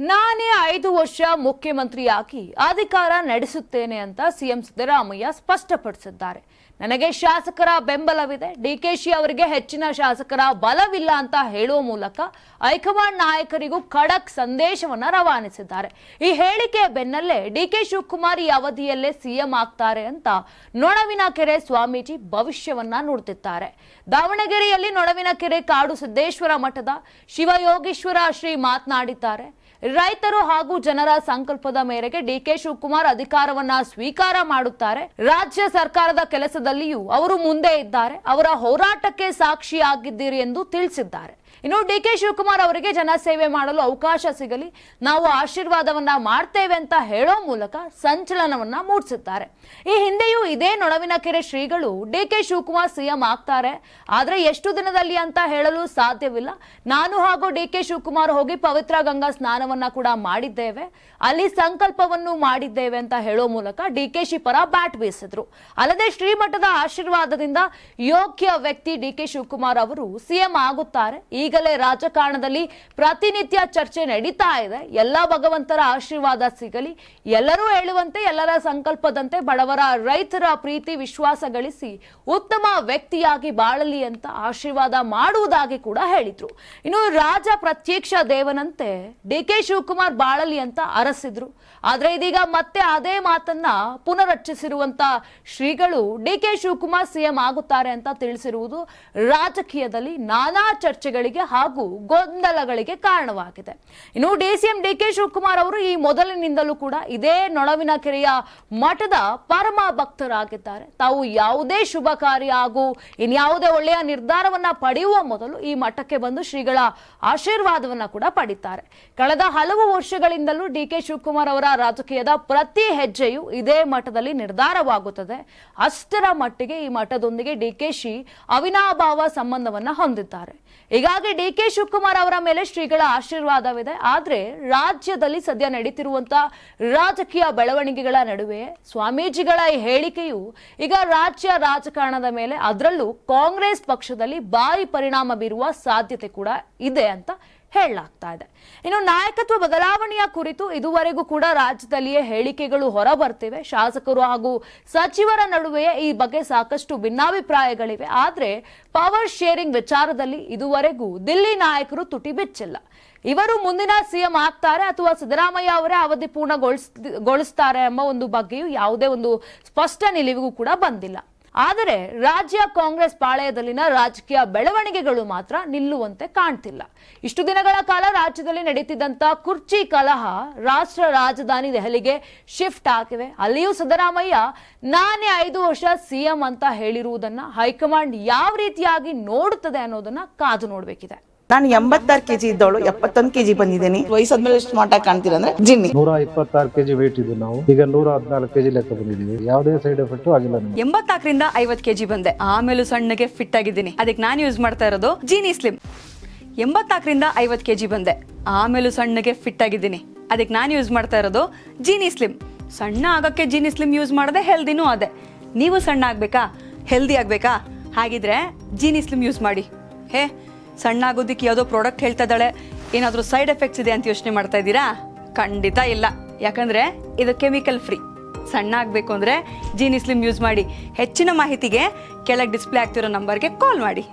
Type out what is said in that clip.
ನಾನೇ 5 ವರ್ಷ ಮುಖ್ಯಮಂತ್ರಿಯಾಗಿ ಅಧಿಕಾರ ನಡೆಸುತ್ತೇನೆ ಅಂತ ಸಿಎಂ ಸಿದ್ದರಾಮಯ್ಯ ಸ್ಪಷ್ಟಪಡಿಸಿದ್ದಾರೆ. ನನಗೆ ಶಾಸಕರ ಬೆಂಬಲವಿದೆ, ಡಿಕೆಶಿ ಅವರಿಗೆ ಹೆಚ್ಚಿನ ಶಾಸಕರ ಬಲವಿಲ್ಲ ಅಂತ ಹೇಳುವ ಮೂಲಕ ಹೈಕಮಾಂಡ್ ನಾಯಕರಿಗೂ ಖಡಕ್ ಸಂದೇಶವನ್ನ ರವಾನಿಸಿದ್ದಾರೆ. ಈ ಹೇಳಿಕೆಯ ಬೆನ್ನಲ್ಲೇ ಡಿಕೆ ಶಿವಕುಮಾರ್ ಈ ಅವಧಿಯಲ್ಲೇ ಸಿಎಂ ಆಗ್ತಾರೆ ಅಂತ ನೊಣವಿನಕೆರೆ ಸ್ವಾಮೀಜಿ ಭವಿಷ್ಯವನ್ನ ನುಡಿದಿದ್ದಾರೆ. ದಾವಣಗೆರೆಯಲ್ಲಿ ನೊಣವಿನಕೆರೆ ಕಾಡು ಸಿದ್ದೇಶ್ವರ ಮಠದ ಶಿವಯೋಗೀಶ್ವರ ಶ್ರೀ ಮಾತನಾಡಿದ್ದಾರೆ. ರೈತರು ಹಾಗೂ ಜನರ ಸಂಕಲ್ಪದ ಮೇರೆಗೆ ಡಿಕೆ ಶಿವಕುಮಾರ್ ಅಧಿಕಾರವನ್ನ ಸ್ವೀಕಾರ ಮಾಡುತ್ತಾರೆ. ರಾಜ್ಯ ಸರ್ಕಾರದ ಕೆಲಸದಲ್ಲಿಯೂ ಅವರು ಮುಂದೆ ಇದ್ದಾರೆ. ಅವರ ಹೋರಾಟಕ್ಕೆ ಸಾಕ್ಷಿಯಾಗಿದ್ದೀರಿ ಎಂದು ತಿಳಿಸಿದ್ದಾರೆ. ಇನ್ನು ಡಿಕೆ ಶಿವಕುಮಾರ್ ಅವರಿಗೆ ಜನಸೇವೆ ಮಾಡಲು ಅವಕಾಶ ಸಿಗಲಿ, ನಾವು ಆಶೀರ್ವಾದವನ್ನ ಮಾಡ್ತೇವೆ ಅಂತ ಹೇಳೋ ಮೂಲಕ ಸಂಚಲನವನ್ನ ಮೂಡಿಸಿದ್ದಾರೆ. ಈ ಹಿಂದೆಯೂ ಇದೇ ನೊಣವಿನಕೆರೆ ಶ್ರೀಗಳು ಡಿಕೆ ಶಿವಕುಮಾರ್ ಸಿಎಂ ಆಗ್ತಾರೆ, ಆದ್ರೆ ಎಷ್ಟು ದಿನದಲ್ಲಿ ಅಂತ ಹೇಳಲು ಸಾಧ್ಯವಿಲ್ಲ. ನಾನು ಹಾಗೂ ಡಿಕೆ ಶಿವಕುಮಾರ್ ಹೋಗಿ ಪವಿತ್ರ ಗಂಗಾ ಸ್ನಾನವನ್ನ ಕೂಡ ಮಾಡಿದ್ದೇವೆ, ಅಲ್ಲಿ ಸಂಕಲ್ಪವನ್ನು ಮಾಡಿದ್ದೇವೆ ಅಂತ ಹೇಳೋ ಮೂಲಕ ಡಿಕೆಶಿ ಪರ ಬ್ಯಾಟ್ ಬೀಸಿದ್ರು. ಅಲ್ಲದೆ ಶ್ರೀಮಠದ ಆಶೀರ್ವಾದದಿಂದ ಯೋಗ್ಯ ವ್ಯಕ್ತಿ ಡಿಕೆ ಶಿವಕುಮಾರ್ ಅವರು ಸಿಎಂ ಆಗುತ್ತಾರೆ. ಈಗಲೇ ರಾಜಕಾರಣದಲ್ಲಿ ಪ್ರತಿನಿತ್ಯ ಚರ್ಚೆ ನಡೀತಾ ಇದೆ. ಎಲ್ಲ ಭಗವಂತರ ಆಶೀರ್ವಾದ ಸಿಗಲಿ, ಎಲ್ಲರೂ ಹೇಳುವಂತೆ ಎಲ್ಲರ ಸಂಕಲ್ಪದಂತೆ ಬಡವರ ರೈತರ ಪ್ರೀತಿ ವಿಶ್ವಾಸ ಗಳಿಸಿ ಉತ್ತಮ ವ್ಯಕ್ತಿಯಾಗಿ ಬಾಳಲಿ ಅಂತ ಆಶೀರ್ವಾದ ಮಾಡುವುದಾಗಿ ಕೂಡ ಹೇಳಿದ್ರು. ಇನ್ನು ರಾಜ ಪ್ರತ್ಯಕ್ಷ ದೇವನಂತೆ ಡಿಕೆ ಶಿವಕುಮಾರ್ ಬಾಳಲಿ ಅಂತ ಅರಸಿದ್ರು. ಆದ್ರೆ ಇದೀಗ ಮತ್ತೆ ಅದೇ ಮಾತನ್ನ ಪುನರುಚ್ಚರಿಸಿರುವಂತ ಶ್ರೀಗಳು ಡಿಕೆ ಶಿವಕುಮಾರ್ ಸಿಎಂ ಆಗುತ್ತಾರೆ ಅಂತ ತಿಳಿಸಿರುವುದು ರಾಜಕೀಯದಲ್ಲಿ ನಾನಾ ಚರ್ಚೆಗಳಿಗೆ ಹಾಗೂ ಗೊಂದಲಗಳಿಗೆ ಕಾರಣವಾಗಿದೆ. ಇನ್ನು ಡಿಸಿಎಂ ಡಿಕೆ ಶಿವಕುಮಾರ್ ಅವರು ಈ ಮೊದಲಿನಿಂದಲೂ ಕೂಡ ಇದೇ ನೊಣವಿನಕೆರೆಯ ಮಠದ ಪರಮ ಭಕ್ತರಾಗಿದ್ದಾರೆ. ತಾವು ಯಾವುದೇ ಶುಭ ಕಾರ್ಯ ಹಾಗೂ ಇನ್ಯಾವುದೇ ಒಳ್ಳೆಯ ನಿರ್ಧಾರವನ್ನ ಪಡೆಯುವ ಮೊದಲು ಈ ಮಠಕ್ಕೆ ಬಂದು ಶ್ರೀಗಳ ಆಶೀರ್ವಾದವನ್ನ ಕೂಡ ಪಡಿತಾರೆ. ಕಳೆದ ಹಲವು ವರ್ಷಗಳಿಂದಲೂ ಡಿಕೆ ಶಿವಕುಮಾರ್ ಅವರ ರಾಜಕೀಯದ ಪ್ರತಿ ಹೆಜ್ಜೆಯು ಇದೇ ಮಠದಲ್ಲಿ ನಿರ್ಧಾರವಾಗುತ್ತದೆ. ಅಷ್ಟರ ಮಟ್ಟಿಗೆ ಈ ಮಠದೊಂದಿಗೆ ಡಿಕೆಶಿ ಅವಿನಾಭಾವ ಸಂಬಂಧವನ್ನ ಹೊಂದಿದ್ದಾರೆ. ಹೀಗಾಗಿ ಡಿಕೆ ಶಿವಕುಮಾರ್ ಅವರ ಮೇಲೆ ಶ್ರೀಗಳ ಆಶೀರ್ವಾದವಿದೆ. ಆದ್ರೆ ರಾಜ್ಯದಲ್ಲಿ ಸದ್ಯ ನಡೀತಿರುವಂತಹ ರಾಜಕೀಯ ಬೆಳವಣಿಗೆಗಳ ನಡುವೆ ಸ್ವಾಮೀಜಿಗಳ ಈ ಹೇಳಿಕೆಯು ಈಗ ರಾಜ್ಯ ರಾಜಕಾರಣದ ಮೇಲೆ, ಅದರಲ್ಲೂ ಕಾಂಗ್ರೆಸ್ ಪಕ್ಷದಲ್ಲಿ ಭಾರಿ ಪರಿಣಾಮ ಬೀರುವ ಸಾಧ್ಯತೆ ಕೂಡ ಇದೆ ಅಂತ ಹೇಳಲಾಗ್ತಾ ಇದೆ. ಇನ್ನು ನಾಯಕತ್ವ ಬದಲಾವಣೆಯ ಕುರಿತು ಇದುವರೆಗೂ ಕೂಡ ರಾಜ್ಯದಲ್ಲಿಯೇ ಹೇಳಿಕೆಗಳು ಹೊರಬರ್ತಿವೆ. ಶಾಸಕರು ಹಾಗೂ ಸಚಿವರ ನಡುವೆ ಈ ಬಗ್ಗೆ ಸಾಕಷ್ಟು ಭಿನ್ನಾಭಿಪ್ರಾಯಗಳಿವೆ. ಆದ್ರೆ ಪವರ್ ಶೇರಿಂಗ್ ವಿಚಾರದಲ್ಲಿ ಇದುವರೆಗೂ ದಿಲ್ಲಿ ನಾಯಕರು ತುಟಿ ಬಿಚ್ಚಿಲ್ಲ. ಇವರು ಮುಂದಿನ ಸಿಎಂ ಆಗ್ತಾರೆ ಅಥವಾ ಸಿದ್ದರಾಮಯ್ಯ ಅವರೇ ಅವಧಿ ಪೂರ್ಣಗೊಳಿಸ್ತಾರೆ ಎಂಬ ಒಂದು ಬಗ್ಗೆಯೂ ಯಾವುದೇ ಒಂದು ಸ್ಪಷ್ಟ ನಿಲುವಿಗೂ ಕೂಡ ಬಂದಿಲ್ಲ. ಆದರೆ ರಾಜ್ಯ ಕಾಂಗ್ರೆಸ್ ಪಾಳೆಯದಲ್ಲಿನ ರಾಜಕೀಯ ಬೆಳವಣಿಗೆಗಳು ಮಾತ್ರ ನಿಲ್ಲುವಂತೆ ಕಾಣ್ತಿಲ್ಲ. ಇಷ್ಟು ದಿನಗಳ ಕಾಲ ರಾಜ್ಯದಲ್ಲಿ ನಡೀತಿದ್ದಂತ ಕುರ್ಚಿ ಕಲಹ ರಾಷ್ಟ್ರ ರಾಜಧಾನಿ ದೆಹಲಿಗೆ ಶಿಫ್ಟ್ ಆಗಿವೆ. ಅಲ್ಲಿಯೂ ಸಿದ್ದರಾಮಯ್ಯ ನಾನೇ 5 ವರ್ಷ ಸಿಎಂ ಅಂತ ಹೇಳಿರುವುದನ್ನ ಹೈಕಮಾಂಡ್ ಯಾವ ರೀತಿಯಾಗಿ ನೋಡುತ್ತದೆ ಅನ್ನೋದನ್ನ ಕಾದು ನೋಡ್ಬೇಕಿದೆ. ನಾನು 86 kg ಇದ್ದವಳು 71 kg ಬಂದಿದ್ದೀನಿ. ವಯಸ್ಸಾದ್ಮೇಲೆ ಸ್ಮಾರ್ಟ್ ಆಗಿ ಕಾಣ್ತೀರಾ ಅಂದ್ರೆ ಜಿನ್ನಿ. 126 kg ವೇಟ್ ಇದೆ. ನಾವು ಈಗ 114 kg ಲೆಕ್ಕ ಬಂದಿದ್ದೀವಿ. ಯಾವುದೇ ಸೈಡ್ ಎಫೆಕ್ಟ್ ಆಗಿಲ್ಲ. 84ರಿಂದ 50 kg ಬಂದೆ, ಆಮೇಲೆ ಸಣ್ಣಗೆ ಫಿಟ್ ಆಗಿದ್ದೀನಿ. ಅದಕ್ಕೆ ನಾನು ಯೂಸ್ ಮಾಡ್ತಾ ಇರೋದು ಜೀನಿ ಸ್ಲಿಮ್. 84ರಿಂದ 50 kg ಬಂದೆ, ಆಮೇಲೆ ಸಣ್ಣಗೆ ಫಿಟ್ ಆಗಿದ್ದೀನಿ. ಅದಕ್ಕೆ ನಾನು ಯೂಸ್ ಮಾಡ್ತಾ ಇರೋದು ಜೀನಿ ಸ್ಲಿಮ್. ಸಣ್ಣ ಆಗಕ್ಕೆ ಜೀನಿ ಸ್ಲಿಮ್ ಯೂಸ್ ಮಾಡದೆ ಹೆಲ್ದಿನೂ ಅದೇ. ನೀವು ಸಣ್ಣ ಆಗ್ಬೇಕಾ, ಹೆಲ್ದಿ ಆಗ್ಬೇಕಾ? ಹಾಗಿದ್ರೆ ಜೀನಿ ಸ್ಲಿಮ್ ಯೂಸ್ ಮಾಡಿ. ಸಣ್ಣ ಆಗೋದಕ್ಕೆ ಯಾವುದೋ ಪ್ರಾಡಕ್ಟ್ ಹೇಳ್ತಾ ಇದ್ದಾಳೆ, ಏನಾದರೂ ಸೈಡ್ ಎಫೆಕ್ಟ್ಸ್ ಇದೆ ಅಂತ ಯೋಚನೆ ಮಾಡ್ತಾ ಇದ್ದೀರಾ? ಖಂಡಿತ ಇಲ್ಲ, ಯಾಕಂದ್ರೆ ಇದು ಕೆಮಿಕಲ್ ಫ್ರೀ. ಸಣ್ಣ ಆಗಬೇಕು ಅಂದ್ರೆ ಜೀನಿ ಸ್ಲಿಮ್ ಯೂಸ್ ಮಾಡಿ. ಹೆಚ್ಚಿನ ಮಾಹಿತಿಗೆ ಕೆಳಗೆ ಡಿಸ್ಪ್ಲೇ ಆಗ್ತಿರೋ ನಂಬರ್ಗೆ ಕಾಲ್ ಮಾಡಿ.